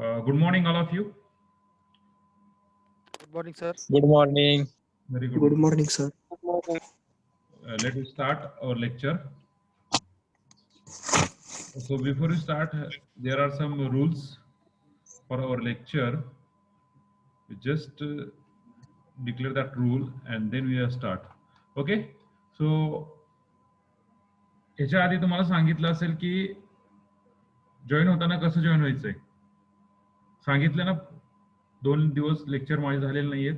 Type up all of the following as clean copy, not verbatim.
Good morning, all of you. Good morning, sir. Good morning. Very good. Good morning, sir. Let us start our lecture. So before we start, there are some rules for our lecture. We just declare that rule and then we will start. Okay. So ह्याच्या आधी तुम्हाला सांगितलं असेल की join होताना कसं join व्हायचंय. सांगितलं ना, 2 दिवस लेक्चर माझे झालेले नाहीयेत,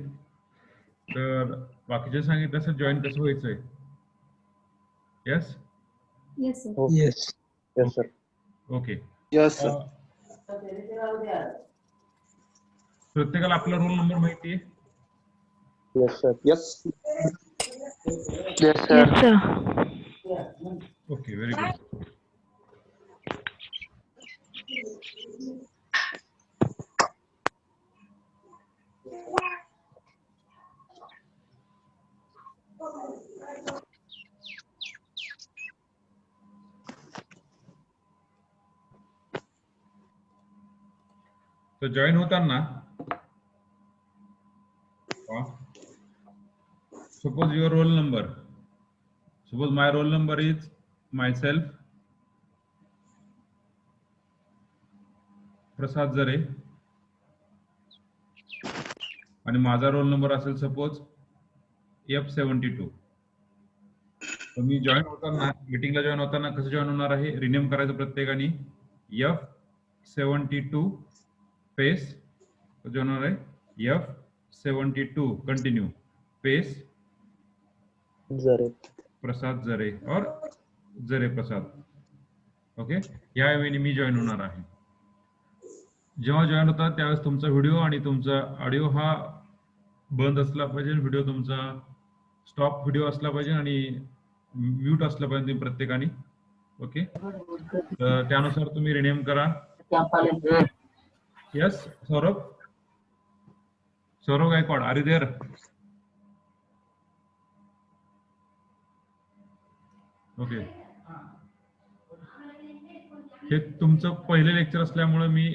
तर बाकीचे सांगितलं असेल जॉईन कसं व्हायचंय. Yes. Yes, sir. Yes. Yes, sir. Okay. Yes, sir. प्रत्येकाला आपला रोल नंबर माहिती आहे. Yes, sir. Yes. Yes, sir. Yes, sir. Okay, very good. तर जॉईन होताना suppose your roll number, suppose my roll number is myself प्रसाद जरे आणि माझा roll number असेल सपोज F72. तर मी जॉईन होताना, मीटिंगला जॉईन होताना कसं जॉईन होणार आहे, रिनेम करायचं प्रत्येकाने. F72 स्पेस जॉईन होणार आहे F72 कंटिन्यू स्पेस Zare. प्रसाद जरे और जरे प्रसाद. ओके, या वेळी मी जॉईन होणार आहे. जेव्हा जॉईन होता त्यावेळेस तुमचा व्हिडिओ आणि तुमचा ऑडिओ हा बंद असला पाहिजे. व्हिडिओ तुमचा स्टॉप व्हिडिओ असला पाहिजे आणि म्यूट असला पाहिजे तुम्ही प्रत्येकाने. ओके, तर त्यानुसार तुम्ही रिनेम करा. Yes, Saurabh Gaikwad, are you there? Okay, हे तुमचं पहिले लेक्चर असल्यामुळे मी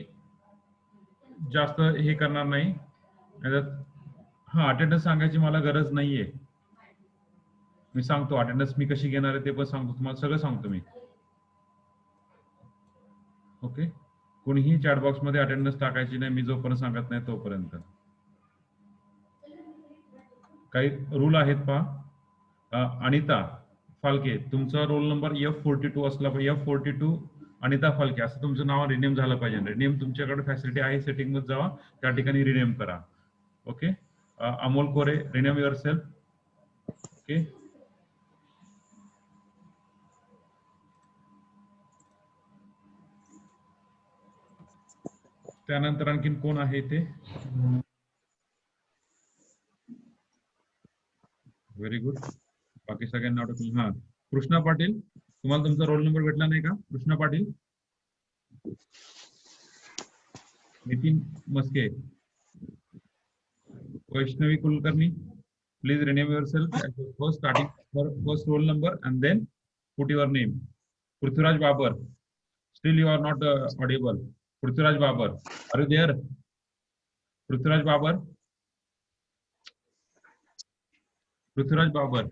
जास्त हे करणार नाही. हा, अटेंडन्स सांगायची मला गरज नाहीये. मी सांगतो अटेंडन्स मी कशी घेणार आहे ते पण सांगतो तुम्हाला, सगळं सांगतो मी. ओके, कोणीही चॅट बॉक्स मध्ये अटेंडन्स टाकायची नाही मी जोपर्यंत सांगत नाही तोपर्यंत. काही रूल आहेत पहा. अनिता फालके, तुमचा रोल नंबर F42 असला पाहिजे. F42 अनिता फालके असं तुमचं नाव रिनेम झालं पाहिजे. रिनेम तुमच्याकडे फॅसिलिटी आहे, सेटिंग मध्ये जावा, त्या ठिकाणी रिनेम करा. ओके, अमोल कोरे, रिनेम युअर सेल्फ. ओके, त्यानंतर आणखीन कोण आहे ते? Very good. बाकी सगळ्यांना हा, कृष्णा पाटील, तुम्हाला तुमचा रोल नंबर भेटला नाही का? Krishna Patil. Nitin Maske, Vaishnavi Kulkarni, please rename yourself first, starting first roll number and then put your name. Prithviraj Babar, still you are not audible. Prithviraj Babar, are you there? Prithviraj Babar,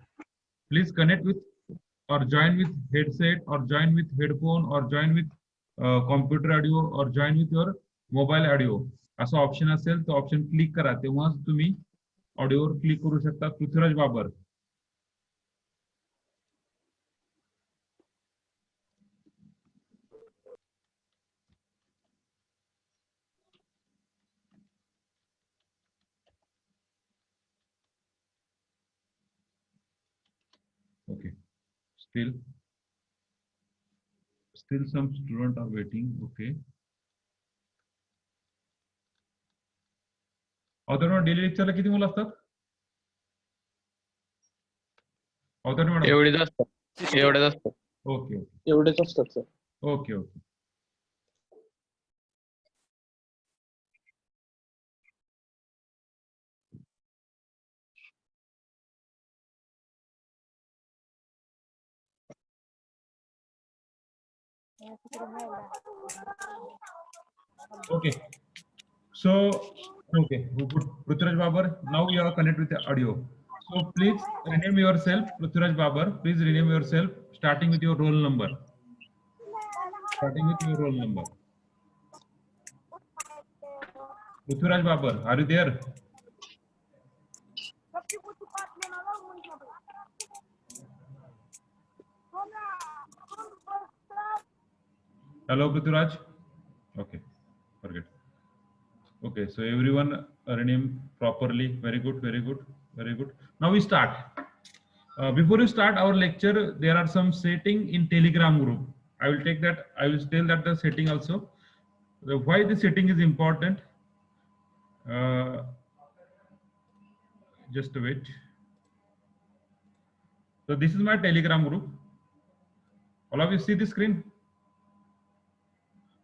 please connect with or join with headset or join with headphone or join with computer audio or join with your mobile audio. असा option असेल तो option click करा, तेव्हा तुम्ही ऑडिओवर click करू शकता. Prithviraj Babar. Okay, still some students are waiting. Okay, अवतार daily लेक्चरला किती मुलं असतात? अवतार मॅडम एवढेच असतात. ओके एवढेच असतात sir. Okay okay. Okay. So, okay, good. Prithviraj Babar, now you are connected with the audio. So please rename yourself, Prithviraj Babar. Please rename yourself, starting with your roll number. Starting with your roll number. Prithviraj Babar, are you there? Hello, Prithviraj. Okay, forget. Okay, so everyone rename properly. Very good, very good, very good. Now we start. Before we start our lecture, there are some setting in Telegram group. I will take that. I will tell that the setting also. Why the setting is important? Uh, just wait. So this is my Telegram group. All of you see the screen?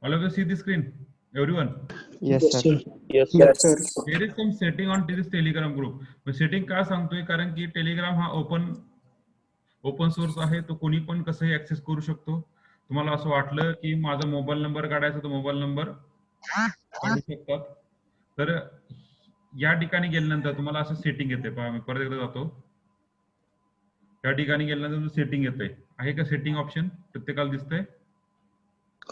All of you see the screen? Everyone? Yes, sir. Yes, Yes, sir. sir. There is some setting on this Telegram group. Mug setting का सांगतोय कारण की Telegram हा open source आहे, तो कोणी पण कसंही ऍक्सेस करू शकतो. तुम्हाला असं वाटलं की माझा मोबाईल नंबर काढायचा, तो मोबाईल नंबर काढू शकतात. तर या ठिकाणी गेल्यानंतर तुम्हाला असं सेटिंग येते पहा. मी परत एकदा जातो. त्या ठिकाणी गेल्यानंतर सेटिंग येते. आहे का सेटिंग ऑप्शन? प्रत्येकाला दिसतंय?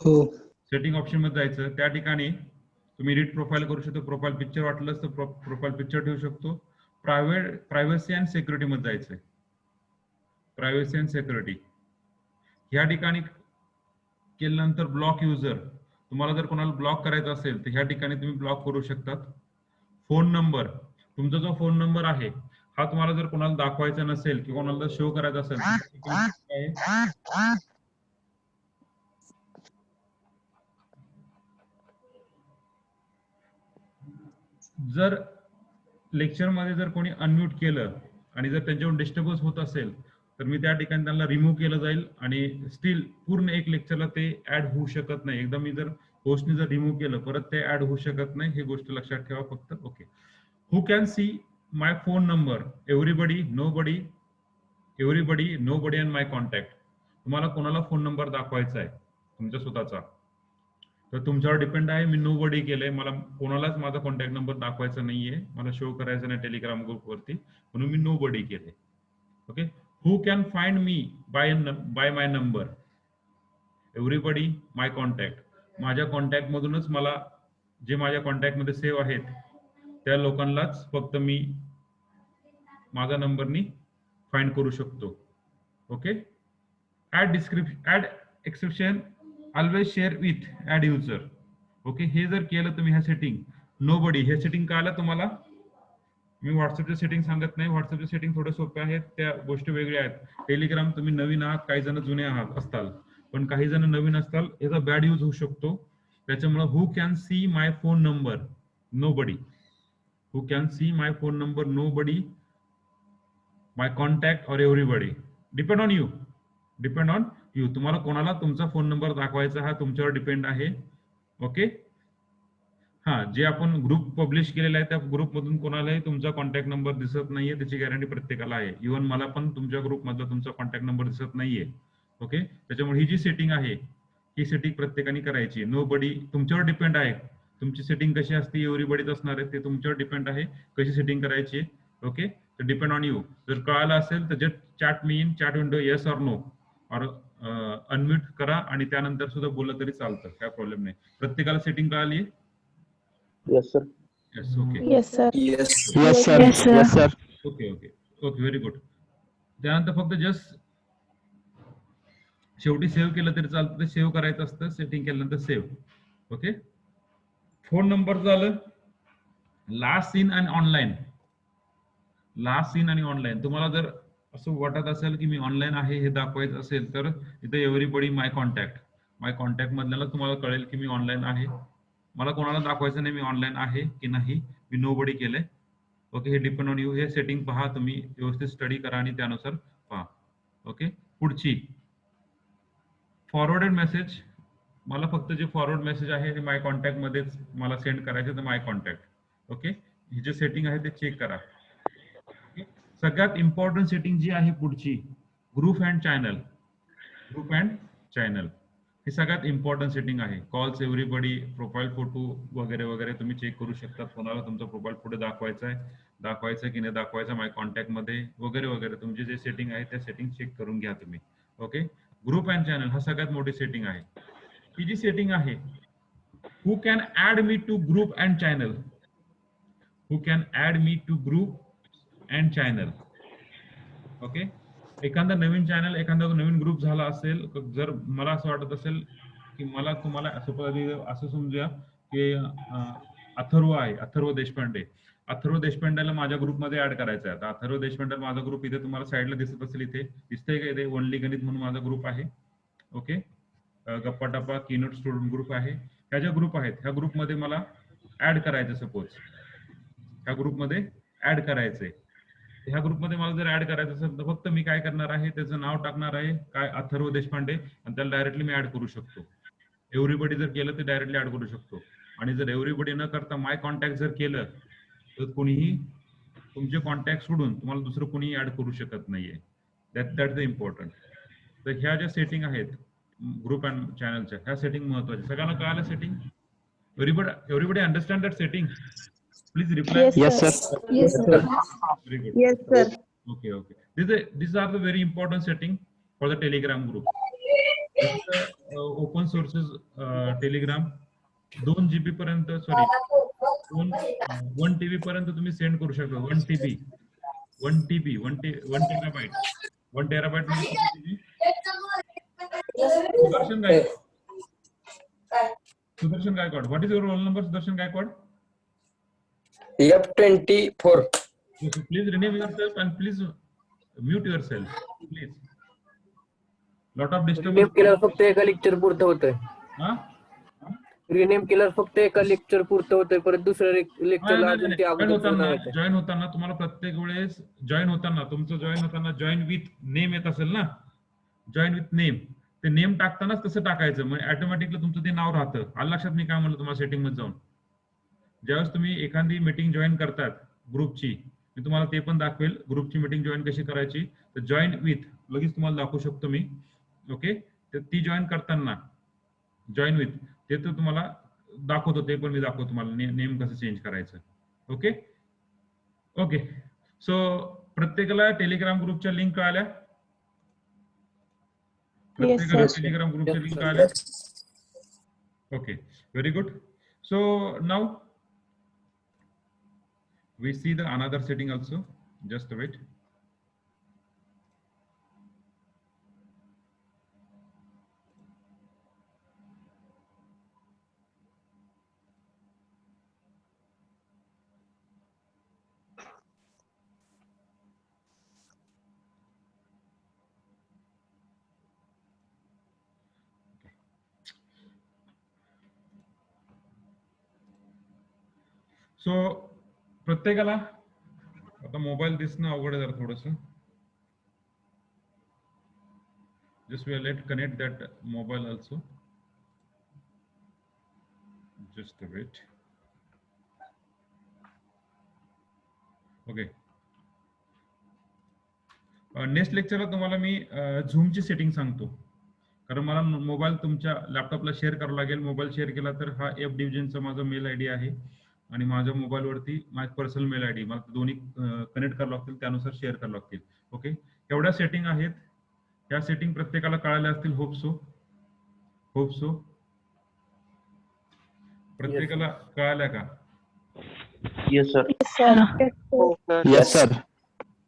हो. सेटिंग ऑप्शन मध्ये जायचं. त्या ठिकाणी तुम्ही एडिट प्रोफाईल करू शकतो. प्रोफाईल पिक्चर वाटलंच तर प्रोफाईल पिक्चर ठेवू शकतो. प्रायव्हसी अँड सिक्युरिटी मध्ये जायचंय. प्रायव्हसी अँड सिक्युरिटी ह्या ठिकाणी केल्यानंतर ब्लॉक युजर, तुम्हाला जर कोणाला ब्लॉक करायचं असेल तर ह्या ठिकाणी तुम्ही ब्लॉक करू शकतात. फोन नंबर, तुमचा जो फोन नंबर आहे हा तुम्हाला जर कोणाला दाखवायचा नसेल किंवा कोणाला शो करायचा असेल तर जर लेक्चर मध्ये जर कोणी अनम्यूट केलं आणि जर त्यांच्यावर डिस्टर्बन्स होत असेल तर मी त्या ठिकाणी त्यांना रिमूव्ह केलं जाईल आणि स्टील पूर्ण एक लेक्चरला ते ऍड होऊ शकत नाही. एकदा मी जर होस्टने जर रिमूव्ह केलं परत ते ऍड होऊ शकत नाही. ही गोष्ट लक्षात ठेवा फक्त. Okay. Who can see my phone number? Everybody, nobody and my contact. तुम्हाला कोणाला फोन नंबर दाखवायचा आहे तुमच्या स्वतःचा तर तुमच्यावर डिपेंड आहे. मी नो बडी केलंय, मला कोणालाच माझा कॉन्टॅक्ट नंबर दाखवायचा नाहीये, मला शो करायचा नाही टेलिग्राम ग्रुप वरती, म्हणून मी नो बडी केले. Okay. Who can find me by my number? Everybody, my contact. माझ्या कॉन्टॅक्ट मधूनच मला जे माझ्या कॉन्टॅक्ट मध्ये सेव्ह आहेत त्या लोकांनाच फक्त मी माझा नंबरनी फाइंड करू शकतो. Okay. Add exception always share with add user. Okay. हे जर केलं तुम्ही ह्या सेटिंग, नो बडी हे सेटिंग कळालं तुम्हाला? मी व्हॉट्सअपच्या सेटिंग सांगत नाही. व्हॉट्सअपच्या सेटिंग थोडे सोपे आहेत, त्या गोष्टी वेगळ्या आहेत. टेलिग्राम तुम्ही नवीन आहात, काही जण जुने आहात असताल, पण काही जण नवीन असताल, याचा बॅड यूज होऊ शकतो. त्याच्यामुळे who can see my phone number? Nobody. Who can see my phone number? Nobody. My contact और everybody. Depend on you. Depend on you. तुम्हाला कोणाला तुमचा फोन नंबर दाखवायचा हा तुमच्यावर डिपेंड आहे. ओके. हा, जे आपण ग्रुप पब्लिश केलेला आहे त्या ग्रुप मधून कोणालाही तुमचा कॉन्टॅक्ट नंबर दिसत नाहीये, त्याची गॅरंटी प्रत्येकाला आहे. इव्हन मला पण तुमच्या ग्रुप मधला तुमचा कॉन्टॅक्ट नंबर दिसत नाहीये. ओके. त्याच्यामुळे ही जी सेटिंग आहे ही सेटिंग प्रत्येकाने करायची. नो बडी तुमच्यावर डिपेंड आहे. तुमची सेटिंग कशी असते एव्हरीबडीच असणार आहे, ते तुमच्यावर डिपेंड आहे कशी सेटिंग करायची. ओके. तर डिपेंड ऑन यू. जर कळालं असेल तर just chat me in chat window yes or no और अनम्यूट करा आणि त्यानंतर सुद्धा बोललं तरी चालतं, काय प्रॉब्लेम नाही. प्रत्येकाला सेटिंग कळाली? Yes sir. Yes. Okay. Yes, sir. Yes. Yes, sir. Yes, sir. Yes, sir. Okay. Okay. Okay. Very good. त्यानंतर फक्त जस्ट शेवटी सेव्ह केलं तरी चालतं. ते सेव्ह करायचं असतं, सेटिंग केल्यानंतर सेव्ह. ओके. फोन नंबर झालं. लास्ट सीन आणि ऑनलाईन. लास्ट सीन आणि ऑनलाईन. तुम्हाला जर असं वाटत असेल की मी ऑनलाईन आहे हे दाखवायचं असेल तर इथं एव्हरीबडी माय कॉन्टॅक्ट मधल्याला तुम्हाला कळेल की मी ऑनलाईन आहे. मला कोणाला दाखवायचं नाही मी ऑनलाईन आहे की नाही, मी नो बडी केलंय. ओके. हे डिपेंड ऑन यू. हे सेटिंग पहा, तुम्ही व्यवस्थित स्टडी करा आणि त्यानुसार पहा. ओके. पुढची फॉरवर्डेड मेसेज. मला फक्त जे फॉरवर्ड मेसेज आहे ते माय कॉन्टॅक्ट मध्येच मला सेंड करायचे, तर my contact. Okay. He J setting आहे ते चेक करा. सगळ्यात इम्पॉर्टंट सेटिंग जी आहे पुढची, group and channel. Group and channel ही सगळ्यात इम्पॉर्टंट सेटिंग आहे. कॉल्स एव्हरीबडी, प्रोफाईल फोटो वगैरे वगैरे तुम्ही चेक करू शकता. कोणाला तुमचा प्रोफाईल पुढे दाखवायचा की नाही दाखवायचा, माय कॉन्टॅक्ट मध्ये वगैरे वगैरे तुमची जे सेटिंग आहे त्या सेटिंग चेक करून घ्या तुम्ही. ओके. ग्रुप अँड चॅनल हा सगळ्यात मोठी सेटिंग आहे. ही जी सेटिंग आहे, who can add me to group and channel, who can add me to group and channel. Okay. एखादा नवीन चॅनल, एखादा नवीन ग्रुप झाला असेल, जर मला असं वाटत असेल की मला तुम्हाला असं समजूया की अथर्व आहे, अथर्व देशपांडे. अथर्व देशपांडेला माझ्या ग्रुपमध्ये ऍड करायचं आहे. आता अथर्व देशपांडे माझा ग्रुप इथे तुम्हाला साईडला दिसत असेल, इथे दिसतंय का? इथे ओनली गणित म्हणून माझा ग्रुप आहे. ओके. गप्पा टप्पा कीनोट स्टुडंट ग्रुप आहे. ह्या ज्या ग्रुप आहेत, ह्या ग्रुपमध्ये मला ऍड करायचं. सपोज ह्या ग्रुपमध्ये ऍड करायचंय. ह्या ग्रुपमध्ये मला जर ऍड करायचं असेल तर फक्त मी काय करणार आहे, त्याचं नाव टाकणार आहे काय, अथर्व देशपांडे, आणि त्याला डायरेक्टली मी ऍड करू शकतो. एव्हरीबडी जर केलं तर डायरेक्टली ऍड करू शकतो. आणि जर एव्हरीबडी न करता माय कॉन्टॅक्ट जर केलं तर कोणीही तुमचे कॉन्टॅक्ट सोडून तुम्हाला दुसरं कोणीही ऍड करू शकत नाहीये. That the important. तर ह्या ज्या सेटिंग आहेत ग्रुप अँड चॅनलच्या, ह्या सेटिंग महत्वाच्या. सगळ्यांना कळालं setting? Everybody understand that setting? Please reply. Yes, sir. Yes, sir. Very good. Yes, sir. Okay, okay. These are the very important setting for the Telegram group. This is the open sources Telegram. 2 GB पर्यंत, sorry 1 TB पर्यंत तुम्ही send करू शकता. 1 TB 1 terabyte 1 terabyte म्हणजे Sudarshan Gaikwad. What is your roll number, Sudarshan Gaikwad? F24. Yes, so please rename yourself and please mute yourself, please. Lot of rename disturbance. केल्यावर फक्त एका lecture पुरतं होतंय. हा? रिनेम केल्यावर फक्त एका लेक्चर पुरतं होतंय, परत दुसऱ्या लेक्चरला अजून ते अगोदर जॉईन होताना तुम्हाला प्रत्येक वेळेस जॉईन होताना जॉईन विथ नेम येत असेल ना, जॉईन विथ नेम, ते नेम टाकतानाच तसं टाकायचं. मग ऑटोमॅटिकली तुमचं ते नाव राहतं. आलं लक्षात मी काय म्हणलं तुम्हाला सेटिंग मध्ये जाऊन? ज्यावेळेस तुम्ही एखादी मीटिंग जॉईन करतात ग्रुपची, मी तुम्हाला ते पण दाखवेल ग्रुपची मीटिंग जॉईन कशी करायची. तर जॉईन विथ लगेच तुम्हाला दाखवू शकतो मी. ओके. तर ती जॉईन करताना जॉईन विथ ते तर तुम्हाला दाखवतो, ते पण मी दाखवतो तुम्हाला नेम कसं चेंज करायचं. Okay okay. सो प्रत्येकाला टेलिग्राम ग्रुपच्या लिंक कळाल्या? प्रत्येकाला टेलिग्राम ग्रुपच्या लिंक कळाल्या? Okay, very good. So now we see the another setting also. Just wait. So प्रत्येकाला आता मोबाईल दिसणं अवघड आहे जरा थोडस. Just we let connect that mobile also. Just wait. Okay. Next लेक्चरला तुम्हाला मी झूमची सेटिंग सांगतो, कारण मला मोबाईल तुमच्या लॅपटॉपला शेअर करावा लागेल. मोबाईल शेअर केला तर हा एफ डिव्हिजनचा माझा मेल आयडी आहे आणि माझ्या मोबाईलवरती माझी पर्सनल मेल आयडी, मला दोन्ही कनेक्ट करावं लागतील, त्यानुसार शेअर करावं लागतील. ओके. एवढ्या सेटिंग आहेत. ह्या सेटिंग प्रत्येकाला कळाल्या असतील. होप सो प्रत्येकाला कळाल्या का? Yes, sir. Yes, sir.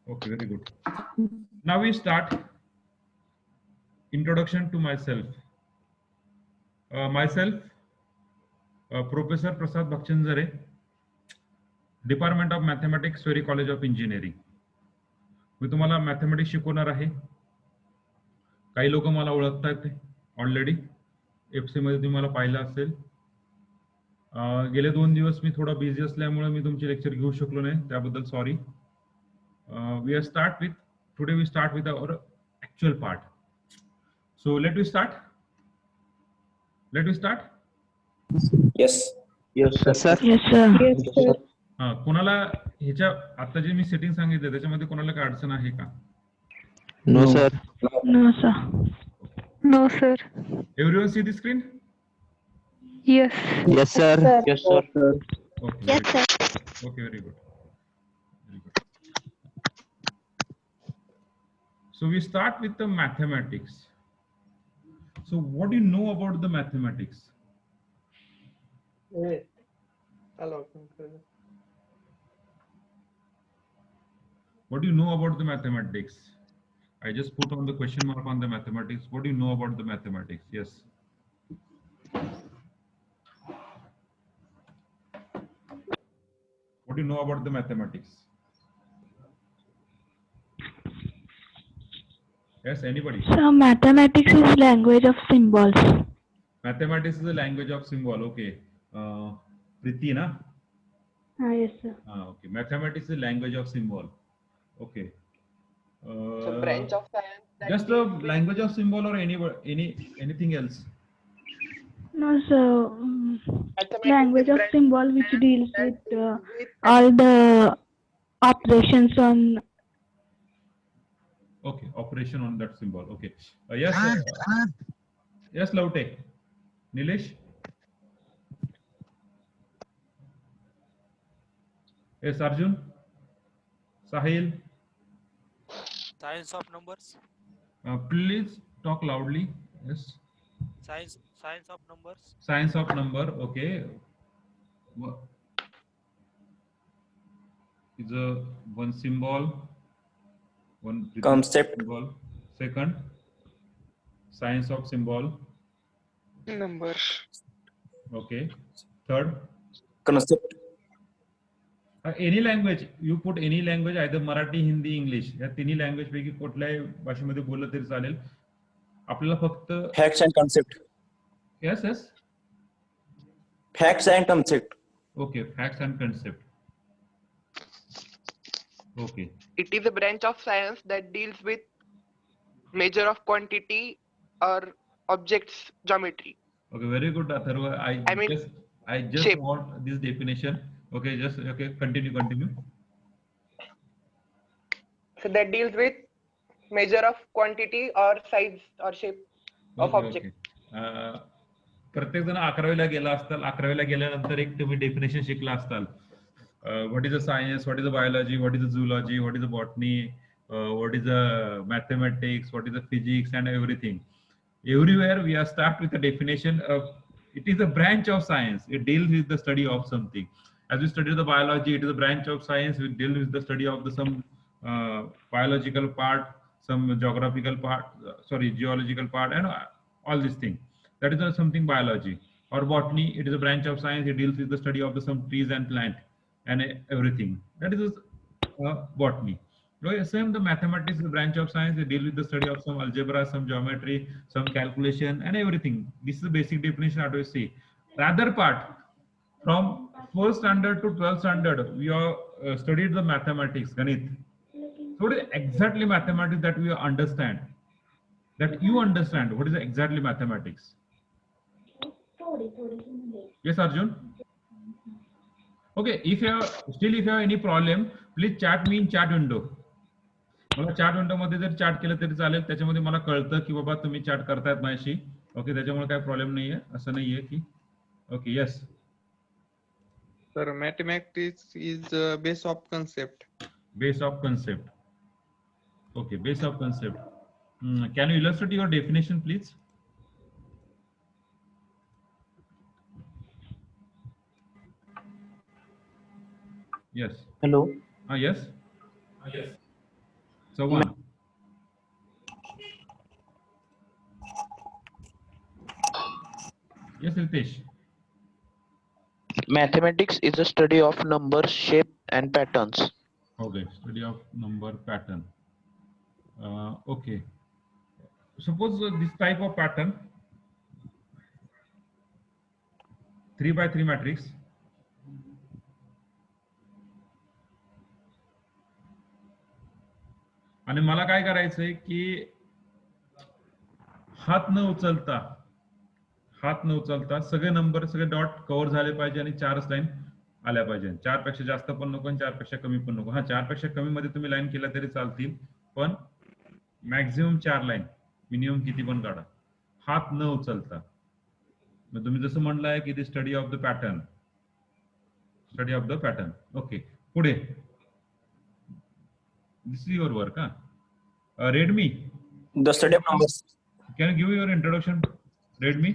Okay, very good. Now we start. Introduction to myself. Myself, Professor Prasad Bhakchandzare, department of mathematics, SVERI college of engineering. मी तुम्हाला मॅथमॅटिक्स शिकवणार आहे. काही लोक मला ओळखतात ऑलरेडी, FC मध्ये तुम्ही मला पाहिलं असेल. गेले 2 दिवस मी थोडा बिझी असल्यामुळे मी तुमचे लेक्चर घेऊ शकलो नाही, त्याबद्दल sorry. We start with our actual part. So let we start. Yes. Yes, sir. Sir. Yes, sir. Yes, sir. कोणाला ह्याच्या आता जे मी सेटिंग सांगितले त्याच्यामध्ये कोणाला काय अडचण आहे का? No, sir. No, sir. No, sir. Everyone see the screen? Yes. Yes, sir. Yes, sir. Okay, Yes, very sir. good. Okay, very good. Very good. So we start with the mathematics. So what do you know about the mathematics? What do you know about the mathematics? I just put on the question mark on the mathematics. What do you know about the mathematics? Yes. What do you know about the mathematics? Yes, anybody? So mathematics is language of symbols. Mathematics is a language of symbol. Okay. Priti, na? Yes, sir. Okay. Mathematics is a language of symbol. Okay. So branch of science that Just a deals with language of symbol or anything else? No, so mathematics language is of branch symbol which deals that with deals with all the operations on. Okay. Operation on that symbol. Okay. Yes. Yes, Laute. Nilesh? Yes, Arjun? Sahil? Science of numbers. Please talk loudly. Yes. Science of numbers. Science of number. Okay. Is a one symbol, one Concept. symbol. Second, science of symbol. numbers. Okay. Third, Concept. any language. You put any language, either Marathi, Hindi, English. या तिन्ही language पैकी कुठल्याही भाषेमध्ये बोललं तरी चालेल. आपल्याला फक्त Facts and concept. yes, yes. Facts and concept. Okay, facts and concept. Okay. It is a branch of science that deals with measure of quantity or objects geometry. Okay, very good, Atharva. I mean, I just shape. want this definition. Okay, just okay. Continue. So that deals with measure of quantity or size or shape of object. प्रत्येक जण 11वीला गेला असताल. 11वीला गेल्यानंतर एक तुम्ही definition शिकला असताल. What is a science? What is a biology? What is a zoology? What is a botany? What is a mathematics? What is a physics and everything? Everywhere we are start with a definition of it is a branch of science. It deals with the study of something. As we study the biology, it is a branch of science. We deal with the study of some biological part, some geographical part, geological part, and all these things. That is something biology. Or botany, it is a branch of science. It deals with the study of some trees and plant and everything. That is botany. Same, the mathematics is a branch of science. They deal with the study of some algebra, some geometry, some calculation, and everything. This is the basic definition how to see. The other part, from 1st standard to 12th standard, we have studied the mathematics, Ganit. So what is exactly mathematics that we understand? That you understand what is exactly mathematics? Yes, Arjun? Okay, if you have any problem, please chat me in chat window. मला chat window मध्ये जर chat केलं तरी चालेल. त्याच्यामध्ये मला कळतं की बाबा तुम्ही चॅट करतायत माझ्याशी. ओके, त्याच्यामुळे काय प्रॉब्लेम नाहीये. असं नाहीये की okay. Yes sir, mathematics is base of concept. Base of concept. Okay, base of concept. Can you illustrate your definition, please? Yes. Hello. Yes. Yes. So one. Yes, Ritesh. Mathematics is a study of numbers, shape, and patterns. Okay, study of number pattern. Okay. Suppose this type of pattern, 3 by 3 matrix. आणि मला काय करायचंय की हात न उचलता सगळे number, सगळे डॉट कव्हर झाले पाहिजे आणि 4च लाईन आल्या पाहिजे. 4 पेक्षा जास्त पण नको आणि 4 पेक्षा कमी पण नको. 4 पेक्षा कमी मध्ये तुम्ही लाईन केला तरी चालतील, पण मॅक्झिमम 4 लाईन, मिनिमम किती पण काढा. हात न उचलता. मग तुम्ही जसं म्हणलाय की the study of the pattern. Study of the pattern. Okay, पुढे. This is your work. Redmi, The study of numbers. can you give your introduction? Redmi.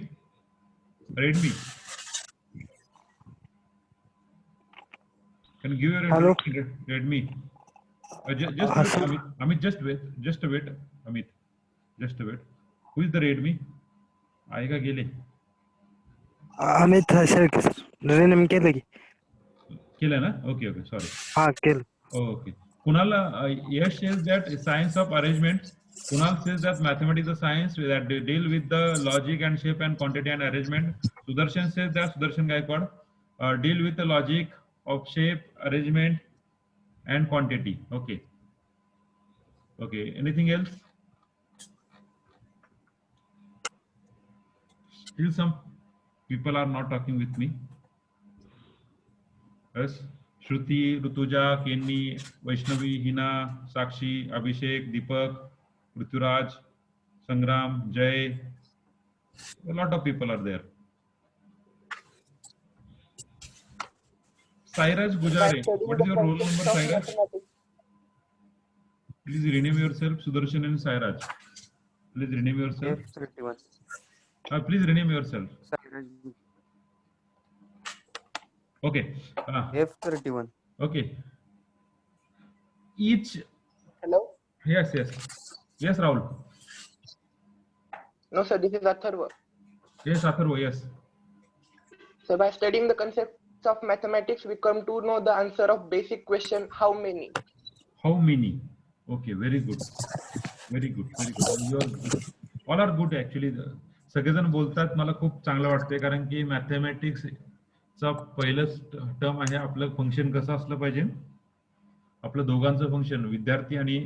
Can you give your Hello. introduction? Redmi. Just Sir. wait, Amit, just wait, Amit, just wait. Who is the Redmi? आएगा गेले. Amit Shelke sir. Rename केलं की. केलं ना? Okay, sorry. हा केलं. Okay. Kunal, Yash says that science of arrangement. Kunal says that mathematics is a science that they deal with the logic and shape and quantity and arrangement. Sudarshan says that Sudarshan Gaikwad deal with the logic of shape, arrangement, and quantity. Okay. Okay. Anything else? Still some people are not talking with me. Yes. Shruti, Rutuja, Kenny, Vaishnavi, Hina, Sakshi, Abhishek, Deepak, Prithviraj, Sangram, Jay. A lot of people are there. Sairaj Gujare, what is your roll number, Sairaj? Please rename yourself, Sudarshan and Sairaj. Please rename yourself. F31. Please rename yourself. Okay. F31. Okay. Each. Hello? Yes, Rahul. No, sir, this is Atharva. Yes, Atharva, yes. So by studying the concepts of mathematics, we come to know the answer of basic question, how many? How many? Okay, very good. Very good. You are good. All are good actually. सगळेजण बोलतात, मला खूप चांगलं वाटतंय, कारण की मॅथमॅटिक्सचा पहिलंच term आहे आपलं फंक्शन कसं असलं पाहिजे. आपलं दोघांचं फंक्शन, विद्यार्थी आणि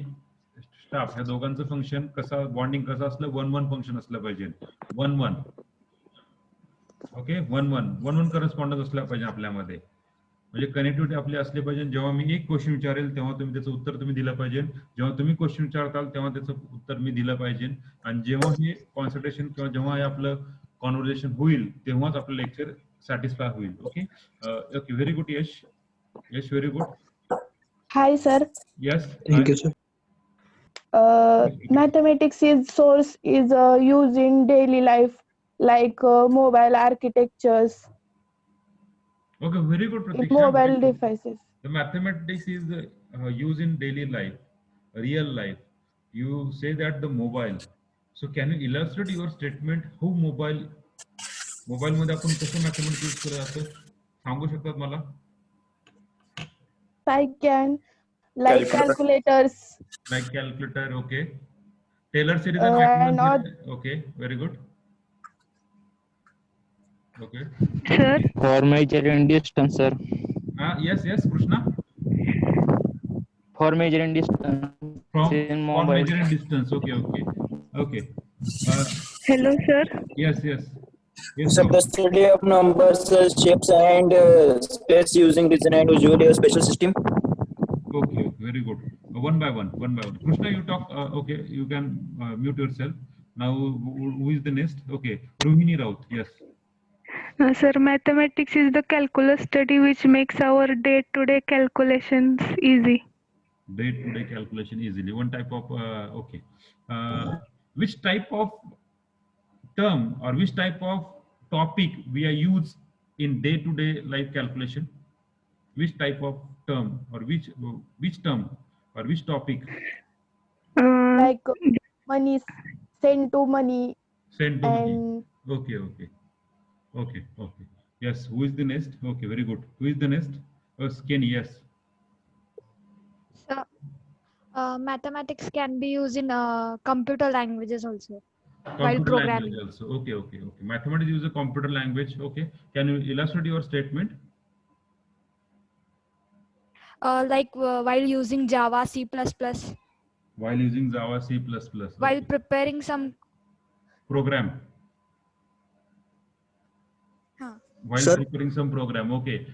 स्टाफ ह्या दोघांचं फंक्शन कसं, बॉन्डिंग कसं असलं, 1-1 फंक्शन असलं पाहिजे. 1-1. ओके, 1-1 करस्पॉन्डन्स असला पाहिजे आपल्यामध्ये. म्हणजे कनेक्टिव्हिटी आपली असली पाहिजे. जेव्हा मी एक क्वेश्चन विचारेल तेव्हा तुम्ही त्याचं उत्तर तुम्ही दिलं पाहिजे. जेव्हा तुम्ही क्वेश्चन विचारताल तेव्हा त्याचं उत्तर मी दिलं पाहिजे. आणि जेव्हा हे कॉन्सन्ट्रेशन किंवा जेव्हा हे आपलं कॉन्व्हर्सेशन होईल तेव्हाच आपलं लेक्चर सॅटिस्फाय होईल. Okay, okay, very good. Yash, very good. Hi, sir. Yes. Thank you, sir. Mathematics is used in daily life, like mobile architectures, Okay, very good, Pratiksha. mobile devices. The mathematics is used in daily life, real life. You say that the mobile. So can you illustrate your statement? How mobile मध्ये आपण कसं mathematics use करत जातो? सांगू शकतात मला? I can, like calculators. Like calculator, okay. Taylor series And okay, very good. Okay. Sir, For measuring distance, sir. Yes, Krishna. For measuring distance From in mobile. measuring distance. Okay. hello, sir. Yes. So the study of numbers, shapes, and space using reason and usually a special system. Okay, very good. One by one. Krishna, you talk. Okay, you can mute yourself. Now, who is the next? Okay, Rohini Raut. Yes. Sir, mathematics is the calculus study which makes our day-to-day calculations easy. Day-to-day calculation easily. One type of okay. Which type of term or which type of topic we are used in day-to-day life calculation? Which type of term or which term or which topic? Like money, send to money, Send to money. and Okay. Yes. Who is the next? Okay, very good. Who is the next? Kenny. Yes. So, mathematics can be used in computer languages also while Computer programming. language also. Okay. Mathematics use a computer language. Okay. Can you illustrate your statement? While using Java, C++, While using Java, C++. while Okay. preparing some Program. While Sir. preparing some program. Okay.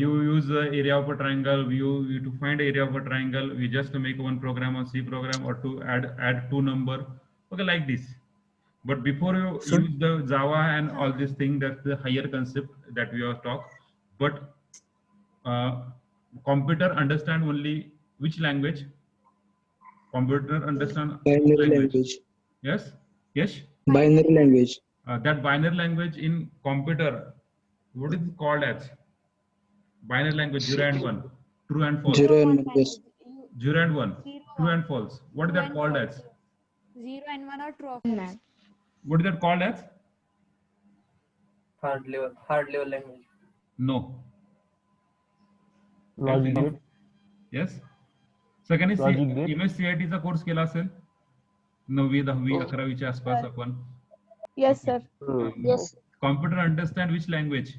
You use the area of a triangle. You to find area of a triangle. We just make one program on C program or to add two number. Okay, like this. But before you Sir. use the Java and all these things, that's the higher concept that we have talked. But computer understand only which language? Computer understand Binary language. Yes, yes. Binary language. That binary language in computer, what is it called as? Binary language 0 and 1, true and false. 0 and 1. Yes. 0 and 1, true and false. What is that called as? 0 and 1 or true or false? What is that called as? Hard level language. No. Logic gate. Yes. सगळ्यांनी Logic gate. MSCIT चा course केला असेल 9वी 10वी 11वीच्या आसपास आपण. Yes, sir. Yes. Computer understand which language?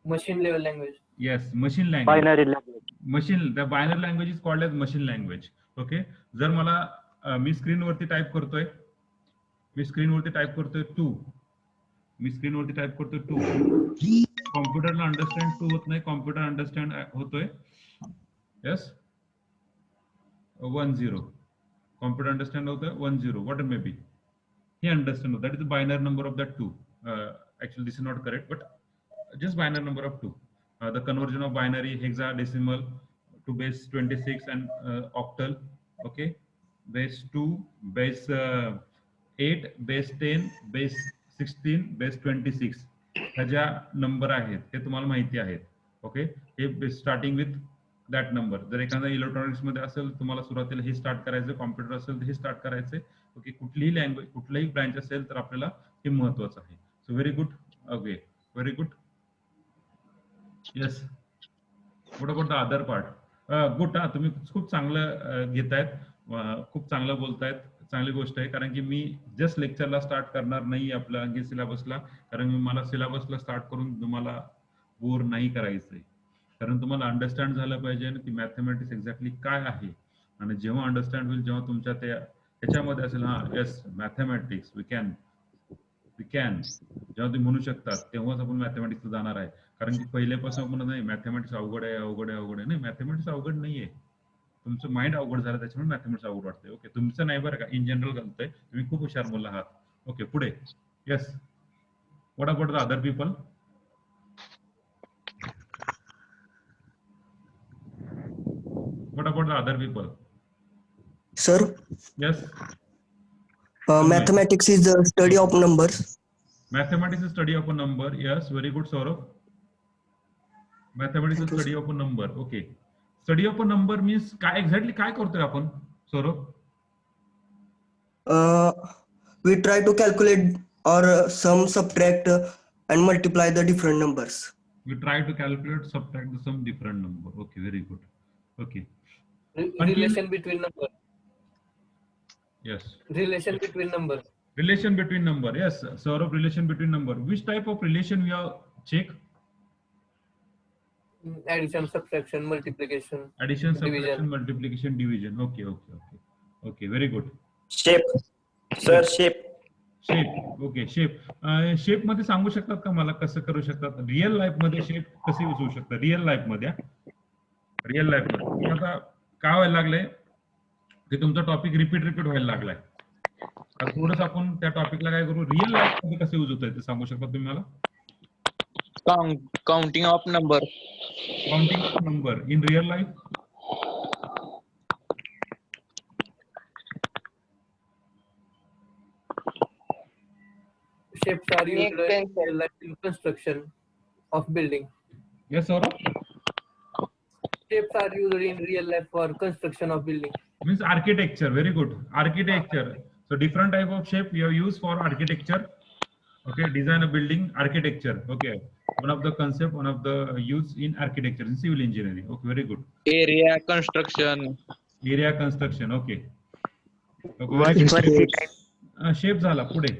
Machine level language. Yes, machine language. Binary language. The binary language is called as machine language. Okay. जर मला मी स्क्रीनवरती type करतोय 2. मी स्क्रीनवरती टाइप करतोय 2. कॉम्प्युटरला अंडरस्टँड 2 होत नाही, कॉम्प्युटर अंडरस्टँड होतोय yes 10. Computer understand होतोय 10, what it may be. He understand that is the binary number of that 2. Actually this is not correct, but just binary number of 2. The conversion of binary hexadecimal to base 26 and octal. Okay, base 2, base 8, base 10, base 16, base 26 ह्या ज्या number आहेत ते तुम्हाला माहिती आहेत. Okay, हे starting with that number. जर एखादा इलेक्ट्रॉनिक्स मध्ये असेल तुम्हाला सुरुवातीला हे स्टार्ट करायचं, कॉम्प्युटर असेल तर हे स्टार्ट करायचं. ओके, कुठलीही लँग्वेज कुठलाही ब्रांच असेल तर आपल्याला हे महत्वाचं आहे. So very good. Okay, very good. Yes, what about the other part? Good. तुम्ही खूप चांगलं घेतायत, खूप चांगलं बोलतायत, चांगली गोष्ट आहे. कारण की मी जस्ट लेक्चरला स्टार्ट करणार नाही आपल्या आणखी सिलेबसला, कारण मी मला सिलेबसला स्टार्ट करून तुम्हाला बोर नाही करायचंय. कारण तुम्हाला अंडरस्टँड झालं पाहिजे की मॅथमॅटिक्स एक्झॅक्टली काय आहे. आणि जेव्हा अंडरस्टँड होईल, जेव्हा तुमच्या त्याच्यामध्ये असेल हा येस मॅथमॅटिक्स वी कॅन जेव्हा तुम्ही म्हणू शकतात तेव्हाच आपण मॅथमॅटिक्स जाणार आहे. कारण की पहिल्यापासून आपण नाही मॅथमॅटिक्स अवघड आहे अवघड आहे अवघड आहे. नाही, मॅथमॅटिक्स अवघड नाहीये, तुमचं माइंड अवघड झालं त्याच्यामुळे मॅथमॅटिक्स अवघड वाटतंय. ओके, तुमचं नाही बरं का, इन जनरल घालतंय, तुम्ही खूप हुशार मुलं आहात. ओके, पुढे. Yes, what about the other people? What about the other people? Sir, Yes. mathematics is the study of numbers. Mathematics is study of a number. Yes, very good, Saurabh. Mathematics is study of a number. Okay. Study of a number means काय exactly काय करतोय आपण, Saurabh? We try to calculate or sum, subtract, and multiply the different numbers. We try to calculate, subtract some different number. Okay, very good. Okay. Relation between number. Yes. Relation between number. Relation between number. Yes, Saurabh, relation between number. Which type of relation we have check? Addition, subtraction, multiplication. Addition, Division. subtraction, multiplication, division. Okay. Okay, very good. Shape. Sir, shape. Shape. Okay, shape. Shape मध्ये सांगू शकतात का मला कसं करू शकतात? Real life मध्ये shape कसे यूज होऊ शकतात? रिअल लाईफ मध्ये आता काय व्हायला लागलंय की तुमचा टॉपिक रिपीट व्हायला लागलाय. थोडस आपण त्या टॉपिकला काय करू, रिअल लाईफ मध्ये कसं यूज होत आहे ते सांगू शकता तुम्ही मला? Counting of number. Counting of number in real life. Shapes are used in construction of building. Yes, Saurabh? Shapes are used in real life for construction of building. Means architecture. Very good. Architecture. So different type of shape we have used for architecture. Okay, design a building, architecture. Okay, one of the concept, one of the use in architecture in civil engineering. Okay, very good. Area construction. Area construction. Okay. Shape झाला. पुढे.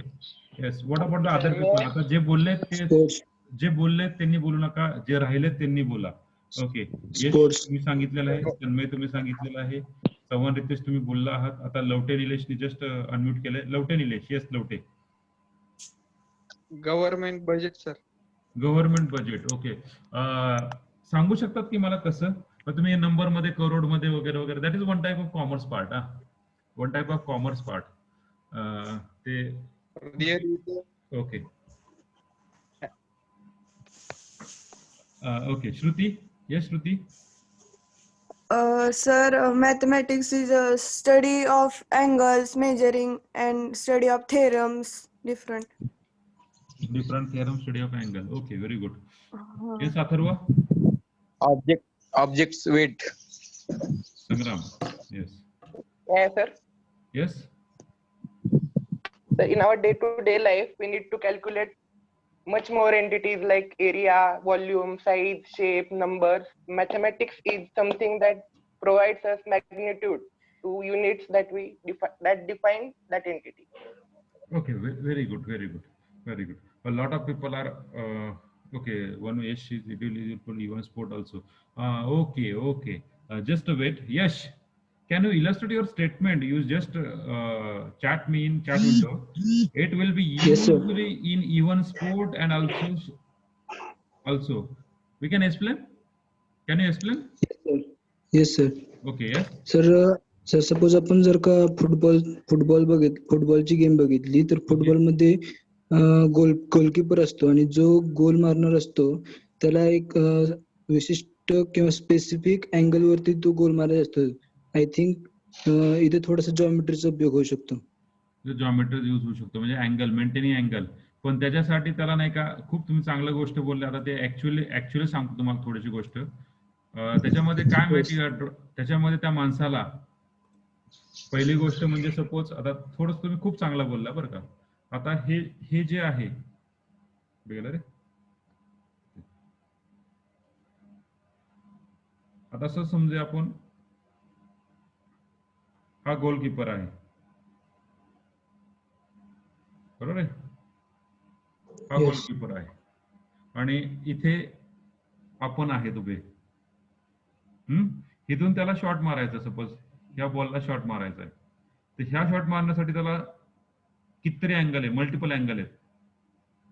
Yes. What about the other people? आता जे बोललेत त्यांनी बोलू नका, जे राहिलेत त्यांनी बोला. ओके, तुम्ही सांगितलेलं आहे, तन्मय तुम्ही सांगितलेलं आहे, चव्हाण रितेश तुम्ही बोलला आहात. आता लवटे निलेशनी जस्ट अनम्यूट केलंय. Lavate Nilesh. Yes, Lavate. Government budget sir. Government budget. Okay, सांगू शकतात की मला कसं? तुम्ही नंबर मध्ये, करोड मध्ये वगैरे वगैरे, that is one type of commerce part. One type of commerce part. ते There is okay okay Shruti yes Shruti Sir, mathematics is a study of angles, measuring, and study of theorems. Different. Different theorem study of angle okay very good Uh, yes Atharva object's weight. संग्राम yes Yeah, sir. Yes So in our day-to-day life, we need to calculate much more entities like area, volume, size, shape, numbers. Mathematics is something that provides us magnitude to units that define that entity. Okay, very good, very good, very good. A lot of people are okay. One Yash is for even sport also. Okay, okay. Just a wait. Yash, can you illustrate your statement? Use just chat me in chat window. It will be Yes, sir. usually in even sport and also. We can explain. Can you explain? Yes sir Okay. Yes. Sir suppose आपण जर का फुटबॉलची game बघितली तर फुटबॉलमध्ये goalkeeper असतो आणि जो गोल मारणार असतो त्याला एक विशिष्ट किंवा स्पेसिफिक अँगल वरती तो गोल मारायचा असतो. आय थिंक इथे थोडासा जॉमेट्रीचा उपयोग होऊ शकतो. जॉमेट्री यूज होऊ शकतो म्हणजे अँगल मेंटेनिंग अँगल पण त्याच्यासाठी त्याला नाही का खूप तुम्ही चांगलं गोष्ट बोलले. आता ते ऍक्च्युअली सांगतो तुम्हाला थोडीशी गोष्ट. त्याच्यामध्ये काय माहिती का त्याच्यामध्ये त्या माणसाला पहिली गोष्ट म्हणजे सपोज आता थोडं तुम्ही खूप चांगला बोलला बरं का. आता हे जे आहे बघायला रे आता असं समजा आपण हा गोलकीपर आहे बरोबर आहे. हा गोलकीपर आहे आणि इथे आपण आहेत उभे. इथून त्याला शॉट मारायचा सपोज ह्या बॉलला शॉट मारायचा आहे तर ह्या शॉट मारण्यासाठी त्याला कितीतरी अँगल आहे मल्टिपल अँगल आहेत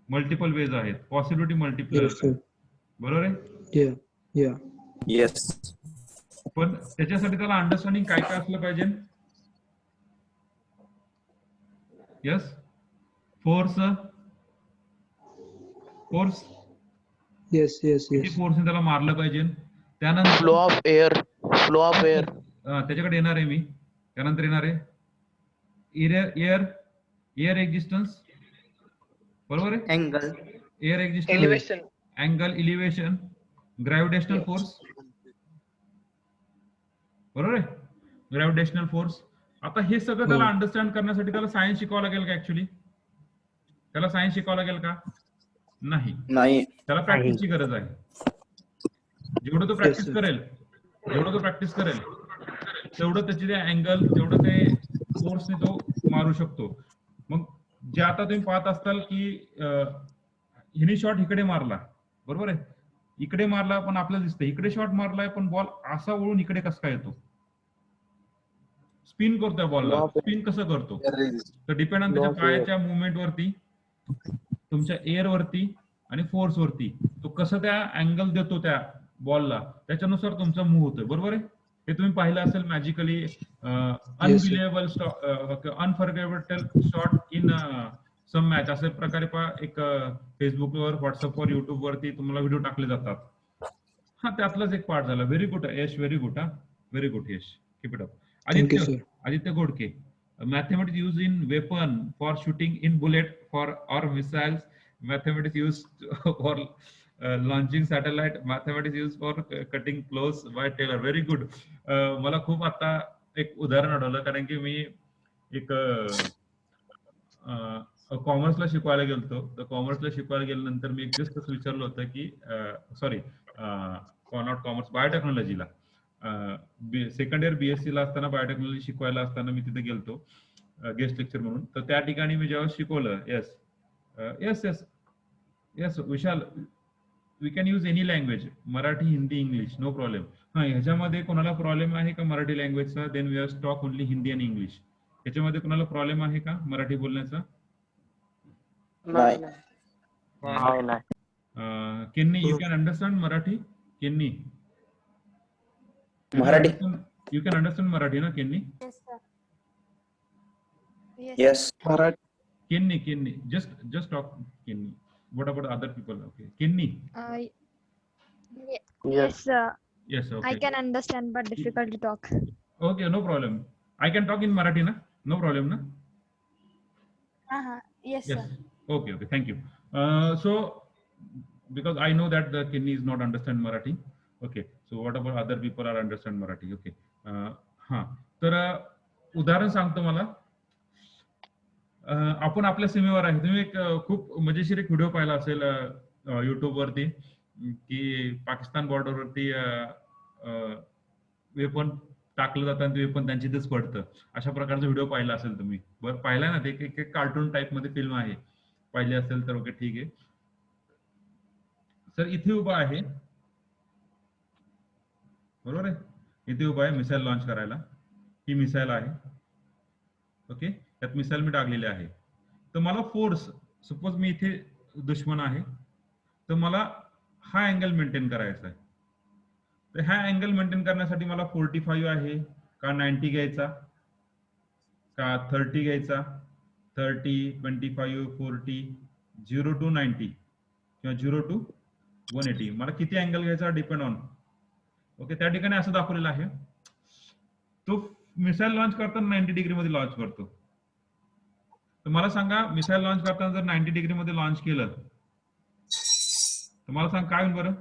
मल्टिपल वेज आहेत पॉसिबिलिटी मल्टिपल बरोबर आहे. Yes. पण त्याच्यासाठी त्याला अंडरस्टँडिंग काय काय असलं पाहिजे. यस फोर्स येस येस किती येस फोर्सने त्याला मारलं पाहिजे. त्यानंतर Flow of air. त्याच्याकडे येणार आहे मी. त्यानंतर येणार आहे एअर एक्झिस्टन्स बरोबर आहे. Angle. Air existence Elevation. Angle elevation gravitational force बरोबर आहे. Gravitational force. आता हे सगळं त्याला अंडरस्टँड करण्यासाठी त्याला सायन्स शिकावं लागेल का. ऍक्च्युली त्याला सायन्स शिकावं लागेल का नाही. त्याला प्रॅक्टिसची गरज आहे. जेवढं तो प्रॅक्टिस करेल तेवढं त्याची ते अँगल तेवढं ते फोर्सने तो मारू शकतो. मग जे आता तुम्ही पाहत असताल की हिने शॉट इकडे मारला बरोबर आहे. इकडे मारला पण आपल्याला दिसतं इकडे शॉट मारलाय पण बॉल असा वळून इकडे कसा काय येतो. स्पिन करतोय बॉलला. स्पिन कसं करतो तर डिपेंड ऑन त्याच्या पायाच्या मुवमेंट वरती तुमच्या एअर वरती आणि फोर्स वरती तो कसं त्या अँगल देतो त्या बॉलला त्याच्यानुसार तुमचा मूव्ह होतोय बरोबर आहे. हे तुम्ही पाहिलं असेल magically unbelievable unforgettable shot in some match असे प्रकारे एक फेसबुकवर व्हॉट्सअपवर युट्यूब वरती तुम्हाला व्हिडिओ टाकले जातात. हा त्यातलाच एक पार्ट झाला. Very good Yash very good. Very good Yash keep it up. Aditya Ghodke mathematics used in weapon for shooting in bullet for or missiles. Mathematics used for launching satellite. Mathematics used for cutting clothes by tailor. Very good. मला खूप आता एक उदाहरण आठवलं कारण की मी एक कॉमर्सला शिकवायला गेलतो. तर कॉमर्सला शिकवायला गेल्यानंतर मी एक दिवस विचारलं होतं की सॉरी नॉट कॉमर्स बायोटेक्नॉलॉजीला सेकंड इयर बीएससी ला असताना बायोटेक्नॉलॉजी शिकवायला असताना मी तिथे गेलतो गेस्ट लेक्चर म्हणून. तर त्या ठिकाणी मी जेव्हा शिकवलं yes Vishal we can use any language Marathi Hindi English no problem. हा ह्याच्यामध्ये कोणाला प्रॉब्लेम आहे का मराठी लँग्वेजचा. Then we are stuck only Hindi आणि इंग्लिश. ह्याच्यामध्ये कोणाला प्रॉब्लेम आहे का मराठी बोलण्याचा. Kenny you can understand Marathi. Kenny Marathi. You can understand Marathi, na Kenny? Yes, sir. Yes. Kenny. Just talk Kenny. What about other people? Okay. Kenny. Yes, sir. Yes, I okay. can understand, but difficult to talk. Okay, no problem. I can talk in Marathi, na? No problem, na? Yes, Yes. Okay, thank you. So, because I know that the Kenny is not understand Marathi. Okay, so what about other people are understand Marathi? Okay. तर उदाहरण सांगतो मला. आपण आपल्या सीमेवर आहे. तुम्ही एक खूप मजेशीर एक व्हिडिओ पाहिला असेल YouTube वरती की पाकिस्तान बॉर्डरवरती वेपन टाकलं जातं आणि ते वेपन त्यांची इथेच पडतं. अशा प्रकारचा व्हिडिओ पाहिला असेल तुम्ही. बरं पाहिलाय ना, ते एक कार्टून टाइप मध्ये फिल्म आहे. पाहिली असेल तर ओके ठीक आहे. सर इथे उभा आहे, बरोबर आहे, इथे उभा आहे मिसाईल लॉन्च करायला. ही मिसाईल आहे. ओके, त्यात मिसाईल मी टाकलेली आहे. तर मला फोर्स, सपोज मी इथे दुश्मन आहे, तर मला हा अँगल मेंटेन करायचा आहे. तर हा अँगल मेंटेन करण्यासाठी मला 45 आहे का 90 घ्यायचा का 30 घ्यायचा, 30, 25, 40, 0 to 90 किंवा 0 to 180. मला किती अँगल घ्यायचा डिपेंड ऑन. ओके, त्या ठिकाणी असं दाखवलेलं आहे. तो मिसाईल लॉन्च करताना 90 डिग्री मध्ये लॉन्च करतो. तर मला सांगा, मिसाईल लॉन्च करताना जर 90 डिग्री मध्ये लॉन्च केलं तर मला सांग काय होईल बरं?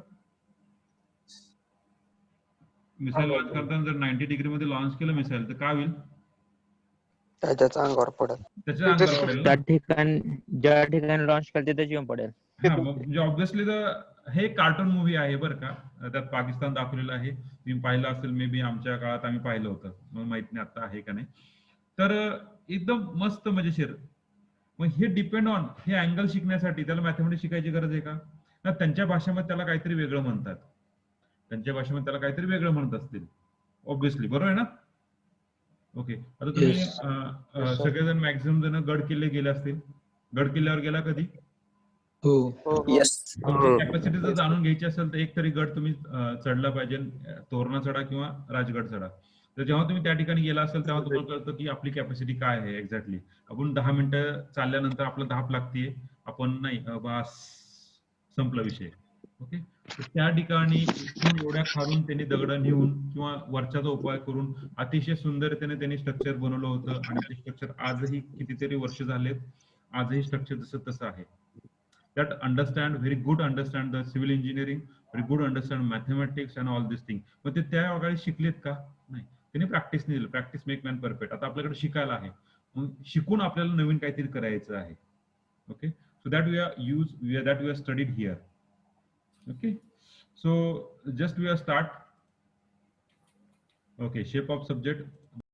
मिसाईल लॉन्च करताना जर 90 डिग्री मध्ये लॉन्च केलं मिसाईल तर काय होईल? त्याच्या अंगावर पडेल. त्याच्या अंगावर पडेल ना? ज्या ठिकाणी लॉन्च करते त्याची येऊन पडेल. हा, मग म्हणजे ऑब्व्हियसली हे कार्टून मूवी आहे बरं का. त्यात पाकिस्तान दाखवलेलं आहे. तुम्ही पाहिलं असेल, मे बी आमच्या काळात आम्ही पाहिलं होतं, मला माहित नाही आता आहे का नाही. तर एकदम मस्त मजेशीर. मग हे डिपेंड ऑन, हे अँगल शिकण्यासाठी त्याला मॅथमॅटिक्स शिकायची गरज आहे का? ना, त्यांच्या भाषेमध्ये त्याला काहीतरी वेगळं म्हणतात. त्यांच्या भाषेमध्ये त्याला काहीतरी वेगळं म्हणत असतील ऑब्व्हियसली, बरोबर आहे ना? ओके, आता तुम्ही सगळेजण मॅक्झिमम जण गड किल्ले गेले असतील. गड किल्ल्यावर गेला कधी? हो. Yes. कॅपॅसिटी जर जाणून घ्यायची असेल तर एक तरी गड तुम्ही चढला पाहिजे. तोरणा चढा किंवा राजगड चढा. तर जेव्हा तुम्ही त्या ठिकाणी गेला असेल तेव्हा तुम्हाला कळतं की आपली कॅपॅसिटी काय आहे एक्झॅक्टली. आपण 10 मिनिटं चालल्यानंतर आपलं धाप लागतीये, आपण नाही बस संपला विषय. ओके, तर त्या ठिकाणी इथून एवढ्या खालून त्यांनी दगड नेऊन किंवा वरच्याचा उपाय करून अतिशय सुंदरतेने त्यांनी स्ट्रक्चर बनवलं होतं. आणि ते स्ट्रक्चर आजही कितीतरी वर्ष झालेत, आजही स्ट्रक्चर जसं तसं आहे. That understand very good understand the civil engineering, very good understand mathematics and all these things. मग ते त्या वगैरे शिकलेत का? नाही, त्यांनी प्रॅक्टिस नाही दिलं. Practice make man perfect. आता आपल्याकडे शिकायला आहे, मग शिकून आपल्याला नवीन काहीतरी करायचं आहे. Okay, so that we are studied here. Okay, so just we are start. Okay, shape of subject.